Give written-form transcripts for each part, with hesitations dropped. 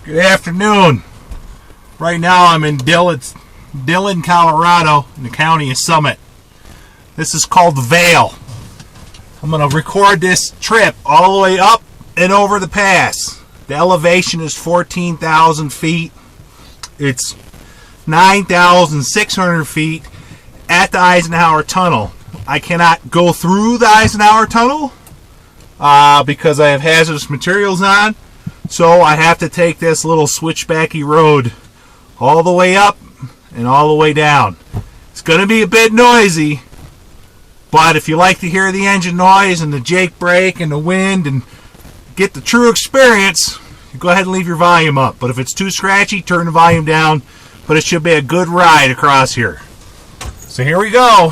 Good afternoon. Right now I'm in Dillon, Colorado, in the county of Summit. This is called Vail. I'm going to record this trip all the way up and over the pass. The elevation is 14,000 feet. It's 9,600 feet at the Eisenhower Tunnel. I cannot go through the Eisenhower Tunnel because I have hazardous materials on. So I have to take this little switchbacky road all the way up and all the way down. It's going to be a bit noisy, but if you like to hear the engine noise and the jake brake and the wind and get the true experience, you go ahead and leave your volume up. But if it's too scratchy, turn the volume down. But it should be a good ride across here. So here we go.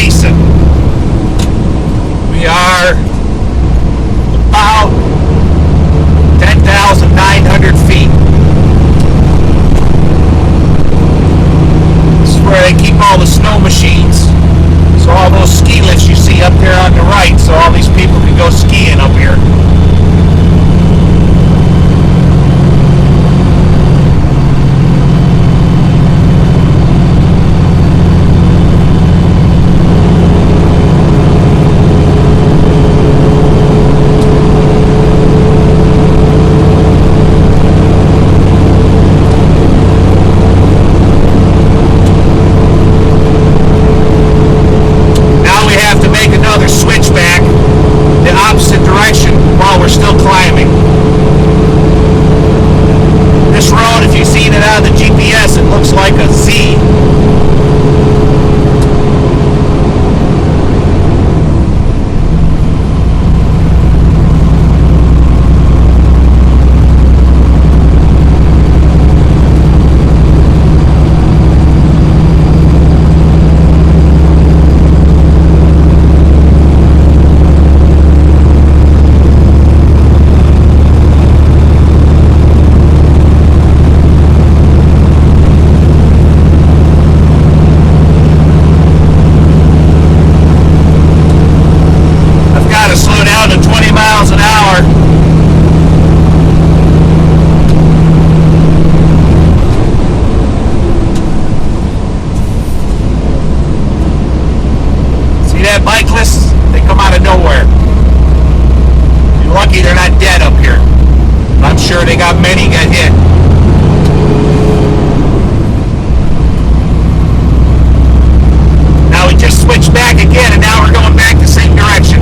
racing. We are about 10,900 feet. This is where they keep all the snow machines. So all those ski lifts you see up there on the right, so all these people can go skiing up here. They got many get hit. Now we just switched back again, and now we're going back the same direction.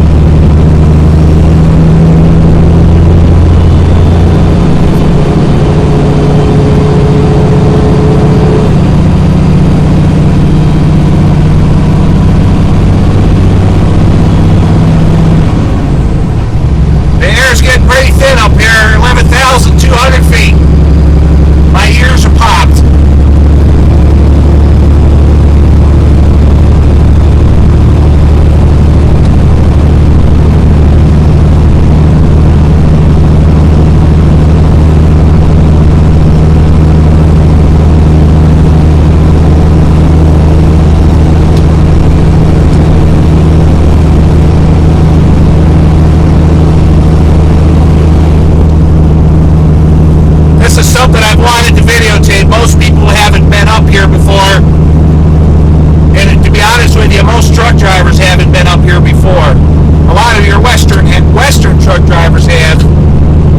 The air's getting pretty thin up here, 11,200 feet. My ears are popped. Something I've wanted to videotape. Most people haven't been up here before, and to be honest with you, most truck drivers haven't been up here before. A lot of your western truck drivers have,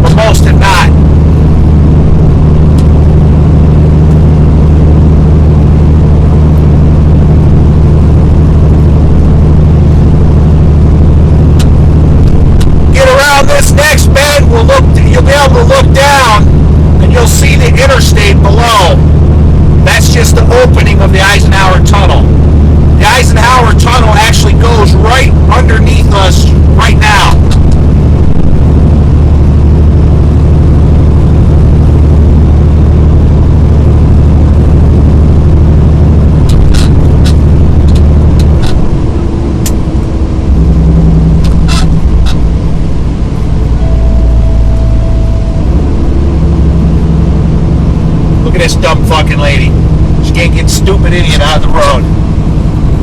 but most have not. Get around this next bend, you'll be able to look down, and you'll see the interstate below. That's just the opening of the Eisenhower Tunnel. The Eisenhower Tunnel actually goes right underneath us right now. Look at this dumb fucking lady. She can't get stupid idiot out of the road.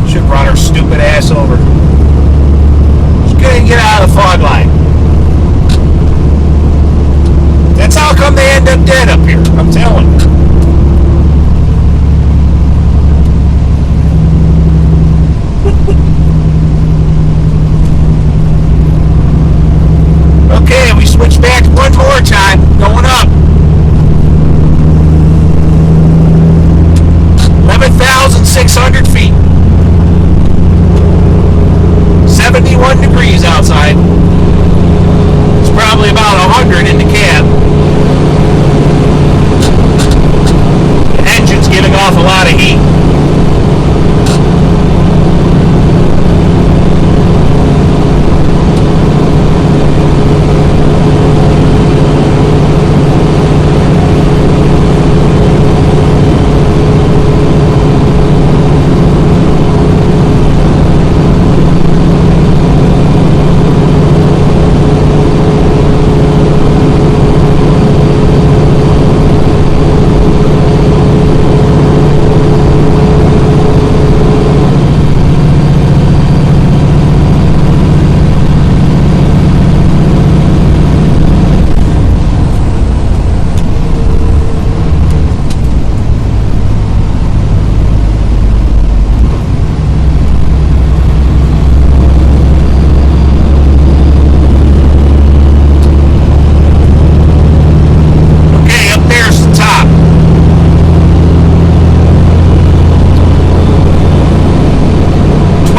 Should run her stupid ass over. She couldn't get out of the fog line. That's how come they end up dead up here. I'm telling you. Okay, we switch back one more time. Going up. 11,600 feet. 71 degrees outside. It's probably about 100 in the cab.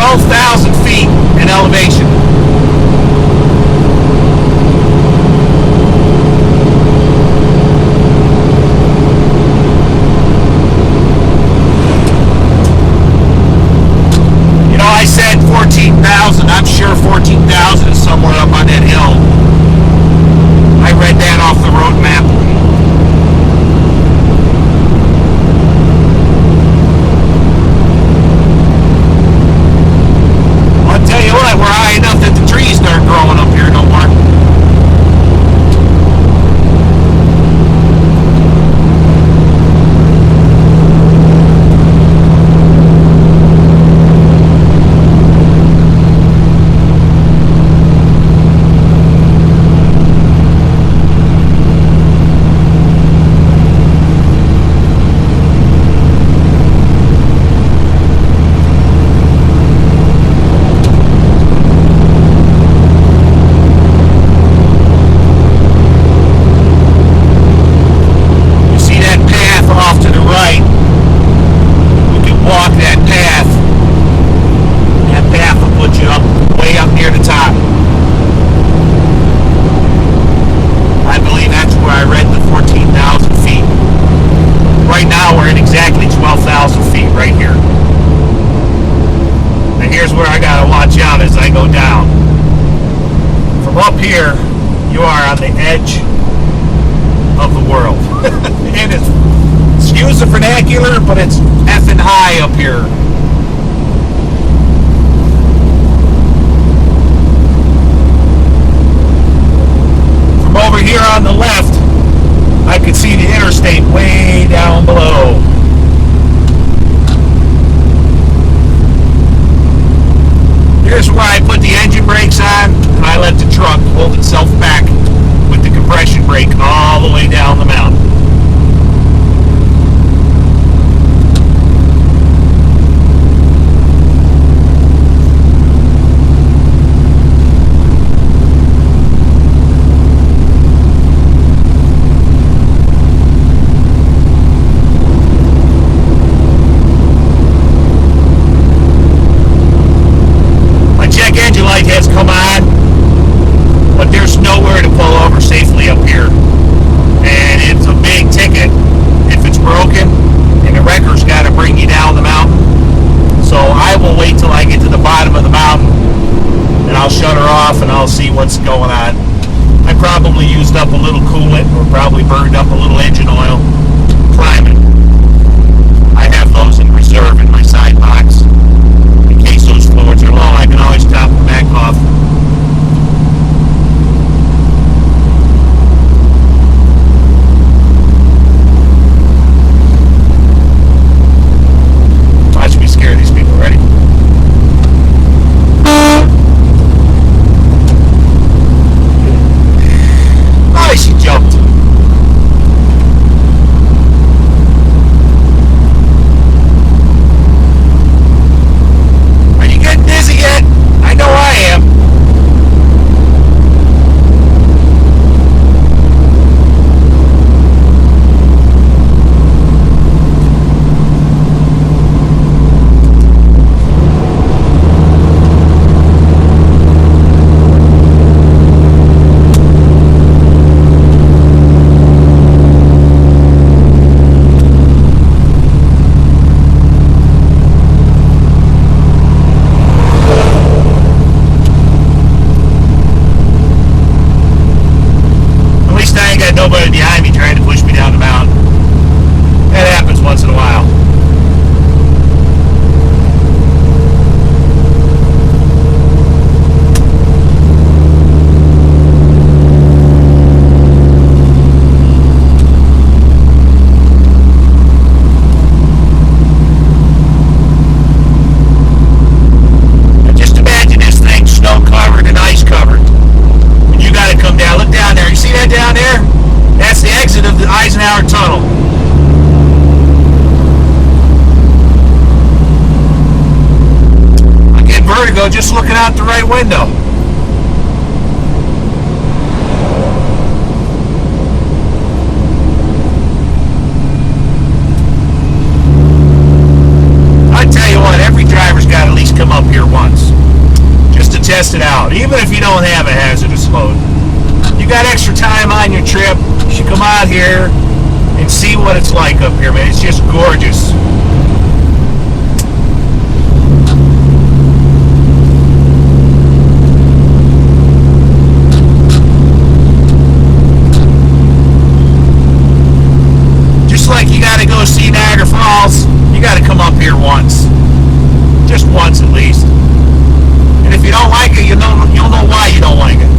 12,000 feet in elevation. You know, I said 14,000. I'm sure 14,000 is somewhere up on that hill. I read that off the road map. I'll tell you what, we're high enough that the trees start growing up here no more. Up here, you are on the edge of the world. And it's, excuse the vernacular, but it's effing high up here. From over here on the left, I could see the interstate way down below. Here's where I put the engine brakes on, and I let the truck hold itself back with the compression brake all the way down the mountain. Has come on, but there's nowhere to pull over safely up here, and it's a big ticket if it's broken, and the wrecker's got to bring you down the mountain. So I will wait till I get to the bottom of the mountain, and I'll shut her off and I'll see what's going on. I probably used up a little coolant, or probably burned up a little engine oil climbing. I have those in reserve in my side box. In case those fluids are low, I can always top them back off. Watch me scare these people. Ready? Oh, she jumped. I know I am. Nobody behind me trying to push me down the mountain. That happens once in a while. Just imagine this thing snow covered and ice covered. And you got to come down. Look down there. You see that down there? That's the exit of the Eisenhower Tunnel. I get vertigo just looking out the right window. I tell you what, every driver's got to at least come up here once. even if you don't have a hazardous load. You got extra time on your trip, you should come out here and see what it's like up here, man. It's just gorgeous. Just like you got to go see Niagara Falls, you got to come up here once. Just once at least. And if you don't like it, you'll know why you don't like it.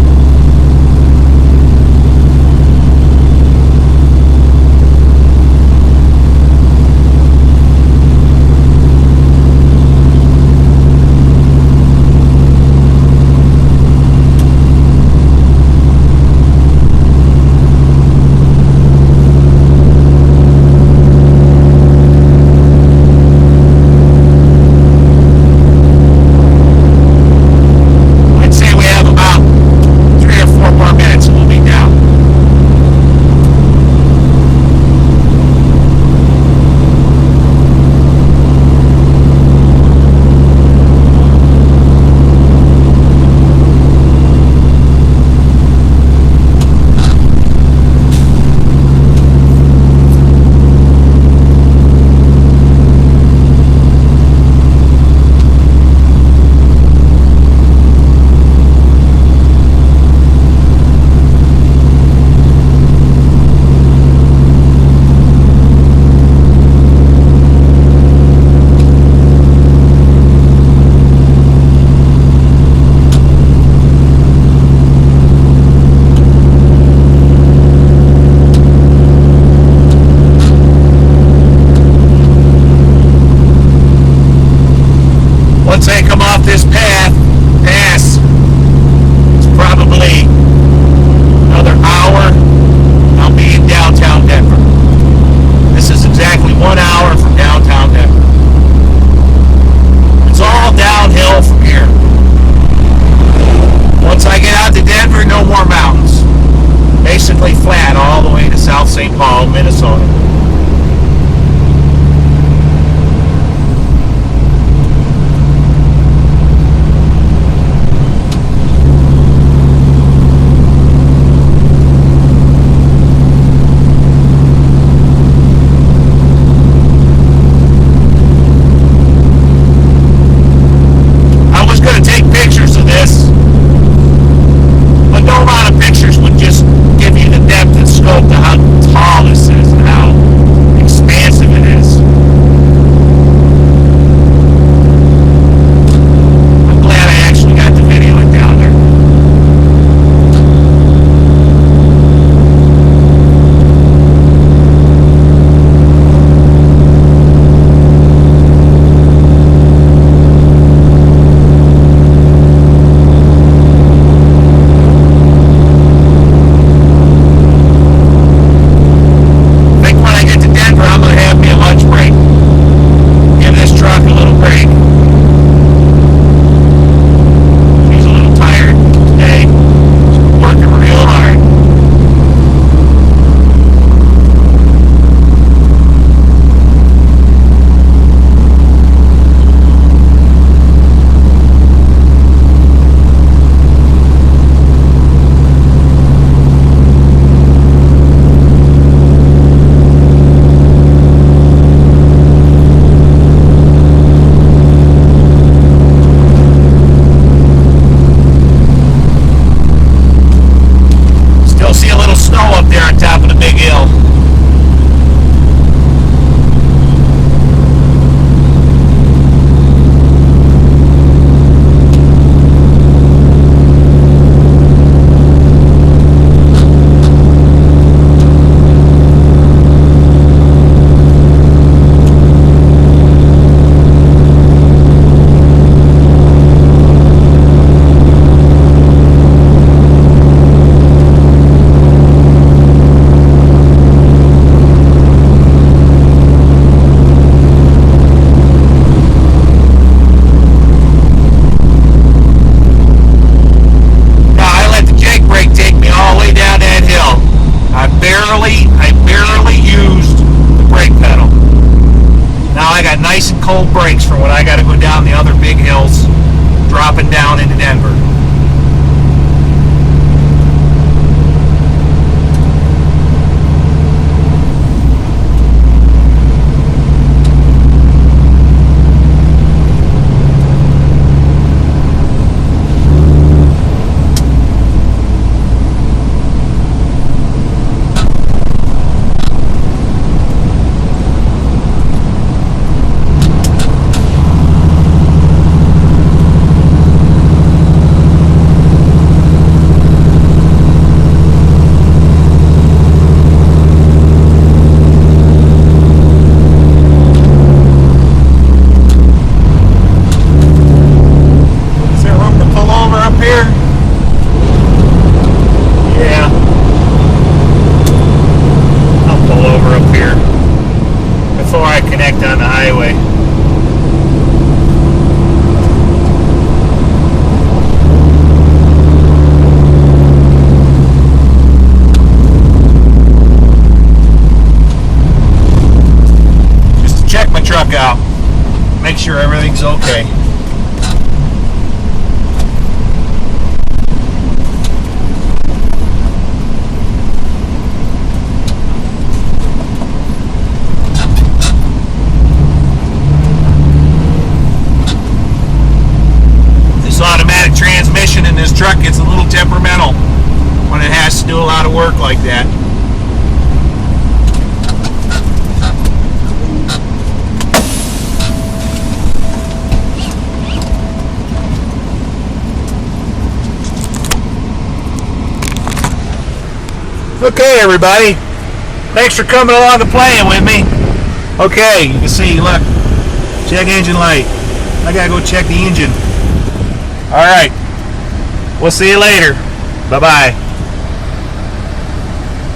Okay. This automatic transmission in this truck gets a little temperamental when it has to do a lot of work like that. Okay, everybody. Thanks for coming along and playing with me. Okay, you can see, look, check engine light. I gotta go check the engine. All right. We'll see you later. Bye-bye.